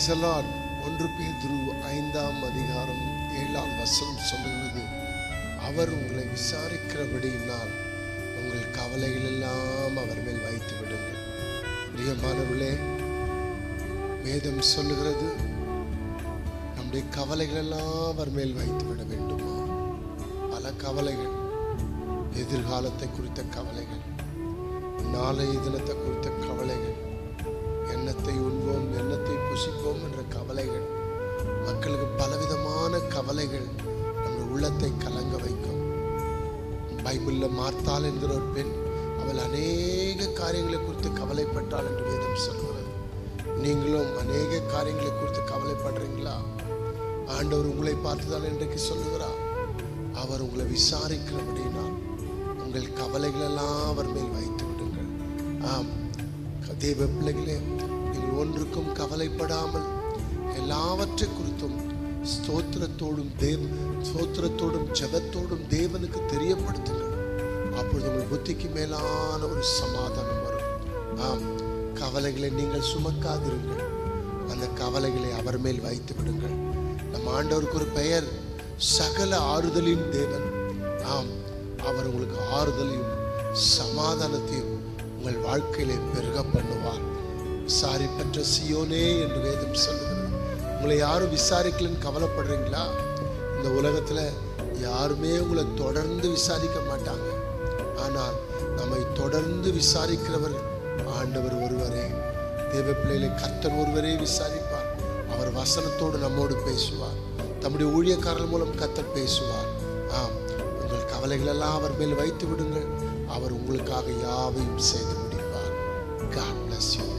Praise the Lord. 1 பேதுரு 5ஆம் அதிகாரம் 7ஆம் வசனம் சொல்லுகிறது, அவர் உங்களை விசாரிக்கிறபடியினால் உங்கள் கவலைகள் எல்லாம் அவர் மேல் வைத்து விடுங்கள். பிரியமானவர்களே, வேதம் சொல்லுகிறது நம்முடைய கவலைகள் எல்லாம் அவர் மேல் வைத்து விட வேண்டுமா? பல கவலைகள், எதிர்காலத்தை குறித்த கவலைகள், நாளைய தினத்தை குறித்த கவலைகள், எண்ணத்தை உண்போம் எண்ணத்தை புசிப்போம் என்ற கவலைகள், மக்களுக்கு பலவிதமான கவலைகள் நம்ம உள்ளத்தை கலங்க வைக்கும். பைபிளில் மார்த்தாள் என்கிற ஒரு பெண், அவள் அநேக காரியங்களை குறித்து கவலைப்பட்டாள் என்று வேதம் சொல்கிறது. நீங்களும் அநேக காரியங்களை குறித்து கவலைப்படுறீங்களா? ஆண்டவர் உங்களை பார்த்துதான் இன்றைக்கு சொல்லுகிறார், அவர் உங்களை விசாரிக்கிறபடினால் உங்கள் கவலைகள் எல்லாம் அவர் மேல் வைத்து விடுங்கள். ஆம் தேவ பிள்ளைகளே, நீங்கள் ஒன்றுக்கும் கவலைப்படாமல் எல்லாவற்றை குறித்தும் ஸ்தோத்திரத்தோடும் ஜெபத்தோடும் தேவனுக்கு தெரியப்படுத்துங்கள். அப்பொழுது உங்கள் புத்திக்கு மேலான ஒரு சமாதானம் வரும். ஆம், கவலைகளை நீங்கள் சுமக்காதிருங்கள், அந்த கவலைகளை அவர் மேல் வைத்து விடுங்கள். நம் ஆண்டவருக்கு ஒரு பெயர், சகல ஆறுதலின் தேவன். ஆம், அவர் உங்களுக்கு ஆறுதலையும் சமாதானத்தையும் உங்கள் வாழ்க்கையிலே பெருக பண்ணுவார். விசாரிப்பற்ற சியோனே என்று வேதம் சொல்லுகிறது. உங்களை யாரும் விசாரிக்கலன்னு கவலைப்படுறீங்களா? இந்த உலகத்துல யாருமே உங்களை தொடர்ந்து விசாரிக்க மாட்டாங்க. ஆனால் நம்மை தொடர்ந்து விசாரிக்கிறவர் ஆண்டவர் ஒருவரே. தேவ பிள்ளைகளை கர்த்தர் ஒருவரே விசாரிப்பார். அவர் வசனத்தோடு நம்மோடு பேசுவார். தம்முடைய ஊழியக்காரர்கள் மூலம் கர்த்தர் பேசுவார். ஆம், உங்கள் கவலைகள் எல்லாம் அவர் மேல் வைத்து விடுங்கள். அவர் உங்களுக்காக யாவையும் செய்து முடிப்பார். God bless you.